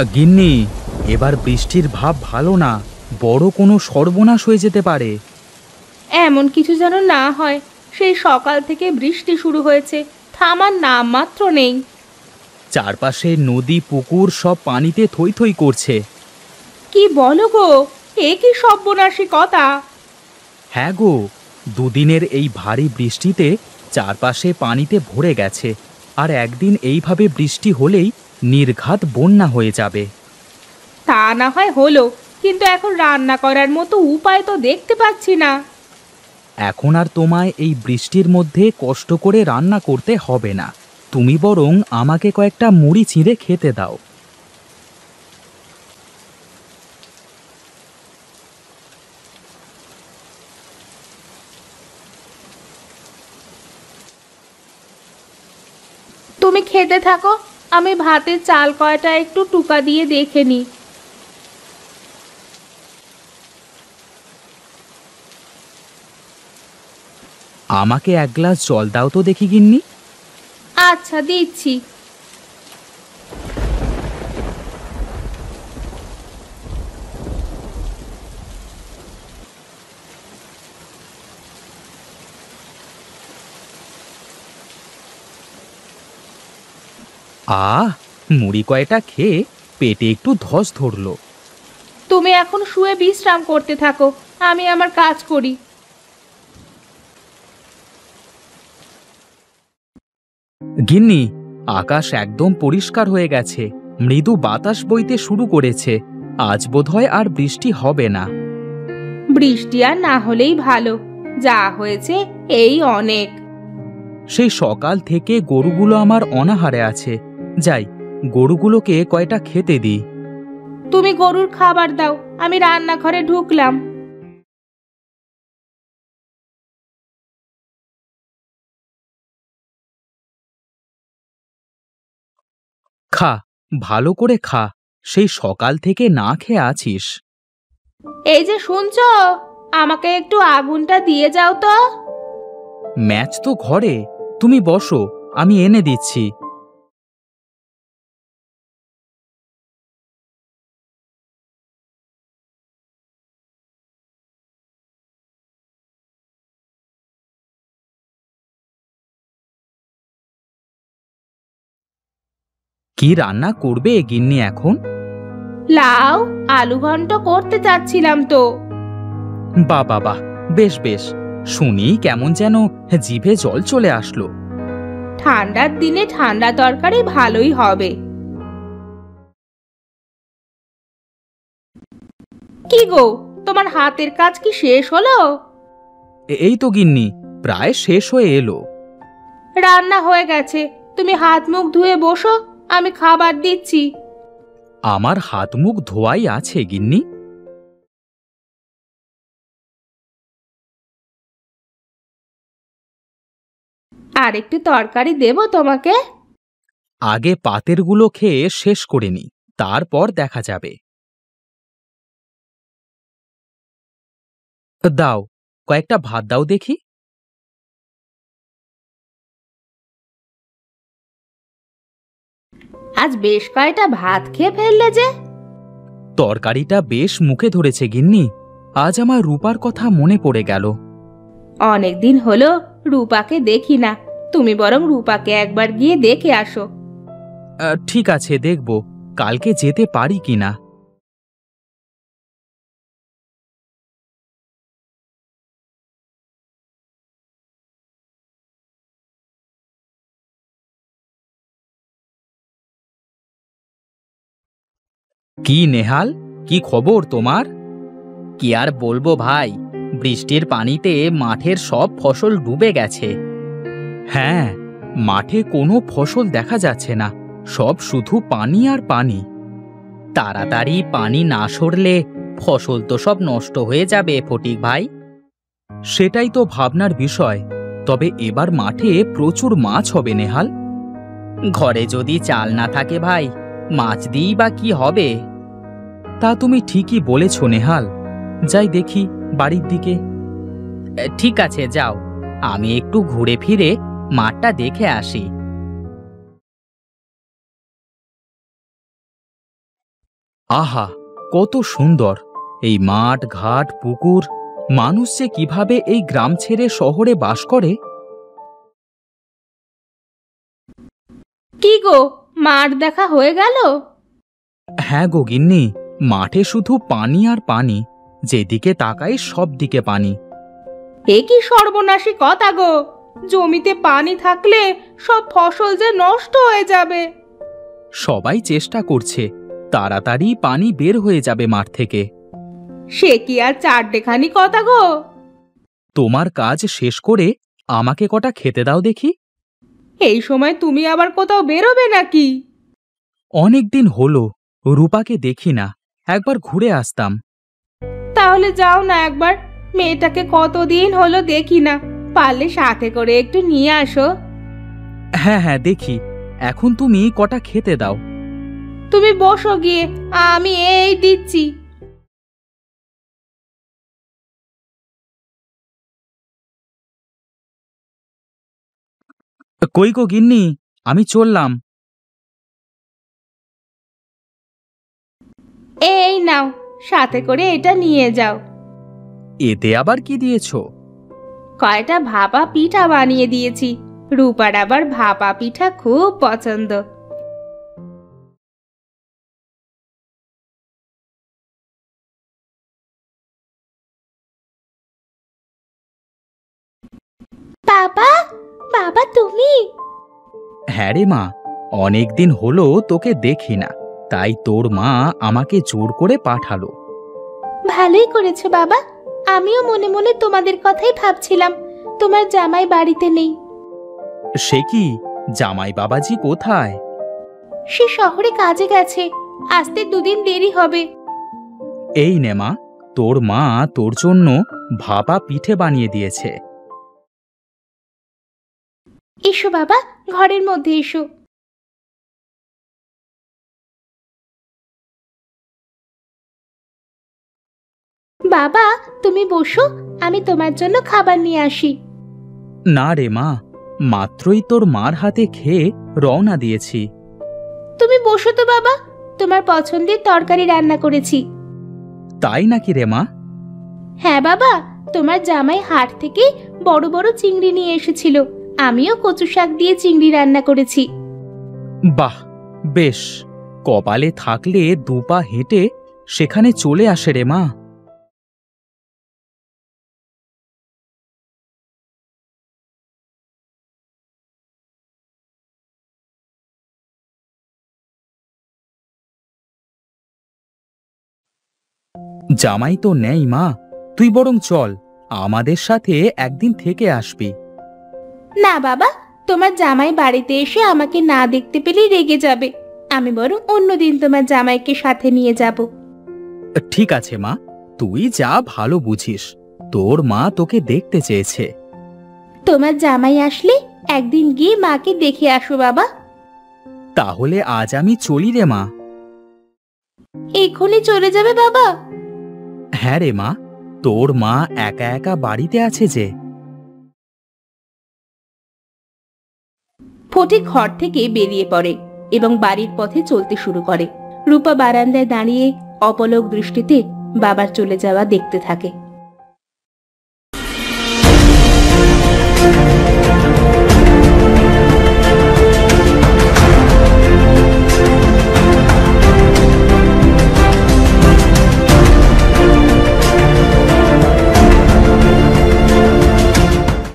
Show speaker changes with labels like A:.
A: গিন্নি, এবার বৃষ্টির ভাব ভালো না, বড় কোনো সর্বনাশ হয়ে যেতে পারে।
B: এমন কিছু যেন না হয়। সেই সকাল থেকে বৃষ্টি শুরু হয়েছে, থামার নাম মাত্র নেই।
A: চারপাশে নদী পুকুর সব পানিতে থই থই করছে।
B: কি বলো গো, এ কি সর্বনাশী কথা!
A: হ্যাঁ গো, দুদিনের এই ভারী বৃষ্টিতে চারপাশে পানিতে ভরে গেছে, আর একদিন এইভাবে বৃষ্টি হলেই নির্ঘাত বন্যা হয়ে যাবে।
B: তা না হয় হলো, কিন্তু এখন রান্না করার মতো উপায় তো দেখতে পাচ্ছি না।
A: এখন আর তোমায় এই বৃষ্টির মধ্যে কষ্ট করে রান্না করতে হবে না। তুমি বরং আমাকে কয়েকটা মুড়ি চিঁড়ে খেতে দাও।
B: তুমি খেতে থাকো, আমি ভাতের চাল কয়টা একটু টুকা দিয়ে দেখে নিই।
A: আমাকে এক গ্লাস জল দাও তো দেখি গিন্নি।
B: আচ্ছা, দিচ্ছি।
A: আহ, মুড়ি কয়টা খেয়ে পেটে একটু ধস ধরলো।
B: তুমি এখন শুয়ে বিশ্রাম করতে থাকো, আমি আমার কাজ করি।
A: গিন্নি, আকাশ একদম পরিষ্কার হয়ে গেছে, মৃদু বাতাস বইতে শুরু করেছে। আজ বোধহয় আর বৃষ্টি হবে না।
B: বৃষ্টি আর না হলেই ভালো, যা হয়েছে এই অনেক।
A: সেই সকাল থেকে গরুগুলো আমার অনাহারে আছে। যাই, গরুগুলোকে কয়টা খেতে দিই।
B: তুমি গরুর খাবার দাও, আমি রান্নাঘরে ঢুকলাম।
A: খা, ভালো করে খা, সেই সকাল থেকে না খেয়ে আছিস।
B: এই যে শুনছো, আমাকে একটু আগুনটা দিয়ে যাও তো।
A: ম্যাচ তো ঘরে, তুমি বসো, আমি এনে দিচ্ছি। কি রান্না করবে গিন্নি এখন?
B: লাউ, আলু ঘন্ট করতে চাচ্ছিলাম তো।
A: বা বাবা, বেশ বেশ, শুনি কেমন যেন জিভে জল চলে আসলো।
B: ঠান্ডার দিনে ঠান্ডা তরকারি ভালোই হবে। কি গো, তোমার হাতের কাজ কি শেষ হলো?
A: এই তো গিন্নি, প্রায় শেষ হয়ে এলো।
B: রান্না হয়ে গেছে, তুমি হাত মুখ ধুয়ে বসো, আমি খাবার দিচ্ছি।
A: আমার হাত মুখ ধোয়াই আছে গিন্নি।
B: আর একটু তরকারি দেবো তোমাকে?
A: আগে পাতেরগুলো খেয়ে শেষ করে নি, তারপর দেখা যাবে। দাও, কয়েকটা ভাত দাও দেখি।
B: আজ বেশ কয়টা ভাত খেয়ে ফেললে যে।
A: তরকারিটা বেশ মুখে ধরেছে গিন্নি, আজ আমার রূপার কথা মনে পড়ে গেল।
B: অনেকদিন হলো রূপাকে দেখি না, তুমি বরং রূপাকে একবার গিয়ে দেখে আসো।
A: ঠিক আছে, দেখব কালকে যেতে পারি কিনা। কি নেহাল, কি খবর তোমার? কি আর বলবো ভাই, বৃষ্টির পানিতে মাঠের সব ফসল ডুবে গেছে। হ্যাঁ, মাঠে কোনো ফসল দেখা যাচ্ছে না, সব শুধু পানি আর পানি। তাড়াতাড়ি পানি না সরলে ফসল তো সব নষ্ট হয়ে যাবে ফটিক ভাই। সেটাই তো ভাবনার বিষয়। তবে এবার মাঠে প্রচুর মাছ হবে নেহাল। ঘরে যদি চাল না থাকে ভাই, মাছ দিই বা কি হবে? তা তুমি ঠিকই বলেছ নেহাল, যাই দেখি বাড়ির দিকে। ঠিক আছে, যাও, আমি একটু ঘুরে ফিরে মাঠটা দেখে আসি। আহা, কত সুন্দর! এই মাঠ ঘাট পুকুর, মানুষ যে কিভাবে এই গ্রাম ছেড়ে শহরে বাস করে।
B: কি গো, মাঠ দেখা হয়ে গেল?
A: হ্যাঁ গো গিন্নি, মাঠে শুধু পানি আর পানি, যেদিকে তাকাই সব দিকে পানি।
B: এ কি সর্বনাশী কথা গো! জমিতে পানি থাকলে সব ফসল যে নষ্ট হয়ে যাবে।
A: সবাই চেষ্টা করছে তাড়াতাড়ি পানি বের হয়ে যাবে মাঠ থেকে।
B: সে কি আর চারটেখানি কথা গো!
A: তোমার কাজ শেষ করে আমাকে কটা খেতে দাও দেখি।
B: এই সময় তুমি আবার কোথাও বেরোবে নাকি?
A: অনেকদিন হলো রূপাকে দেখি না, একবার ঘুরে আসতাম।
B: তাহলে যাও না একবার, মেয়েটাকে কতদিন হলো দেখি না, পারলে সাথে করে একটু নিয়ে আসো।
A: হ্যাঁ হ্যাঁ দেখি, এখন তুমি কটা খেতে দাও।
B: তুমি বসো গিয়ে, আমি এই দিচ্ছি।
A: কই গো গিন্নি, আমি চললাম।
B: এই নাও, সাথে করে এটা নিয়ে যাও।
A: এতে আবার কি দিয়েছো?
B: কয়টা ভাপা পিঠা বানিয়ে দিয়েছি, রূপার আবার ভাপা পিঠা খুব পছন্দ। বাবা, বাবা তুমি?
A: হ্যাঁ রে মা, অনেকদিন হলো তোকে দেখি না, তাই তোর মা আমাকে জোর করে পাঠালো।
B: ভালোই করেছো বাবা, আমিও মনে মনে তোমাদের কথাই ভাবছিলাম। তোমার জামাই বাড়িতে নেই।
A: সে কি, জামাই বাবাজি কোথায়?
B: সে শহরে কাজে গেছে, আসতে দুদিন দেরি হবে।
A: এই নে মা, তোর মা তোর জন্য ভাপা পিঠে বানিয়ে দিয়েছে।
B: এসো বাবা, ঘরের মধ্যে এসো। বাবা, তুমি বসো, আমি তোমার জন্য খাবার নিয়ে আসি।
A: না রে মা, মাত্রই তোর মার হাতে খেয়ে রওনা দিয়েছি।
B: তুমি বসো তো বাবা, তোমার পছন্দের তরকারি রান্না করেছি।
A: তাই নাকি রে মা?
B: হ্যাঁ বাবা, তোমার জামাই হাট থেকে বড় বড় চিংড়ি নিয়ে এসেছিল, আমিও কচু শাক দিয়ে চিংড়ি রান্না করেছি।
A: বাহ, বেশ! কপালে থাকলে দুপা হেঁটে সেখানে চলে আসে রে মা। জামাই তো নেই মা, তুই বরং চল, আমাদের সাথে একদিন থেকে আসবি।
B: না বাবা, তোমার জামাই বাড়িতে এসে আমাকে না দেখতে পেলেই রেগে যাবে। আমি বরং অন্যদিন তোমার জামাইকে সাথে নিয়ে যাব।
A: ঠিক আছে মা, তুই যা ভালো বুঝিস, তোর মা তোকে দেখতে চেয়েছে।
B: তোমার জামাই আসলে একদিন গিয়ে মাকে দেখে আসো বাবা।
A: তাহলে আজ আমি চলি রে মা।
B: এক্ষুনি চলে যাবে বাবা?
A: হ্যাঁ রে মা, তোর মা একা একা বাড়িতে আছে যে।
B: ফটিক ঘর থেকে বেরিয়ে পড়ে এবং বাড়ির পথে চলতে শুরু করে। রূপা বারান্দায় দাঁড়িয়ে অপলক দৃষ্টিতে বাবার চলে যাওয়া দেখতে থাকে।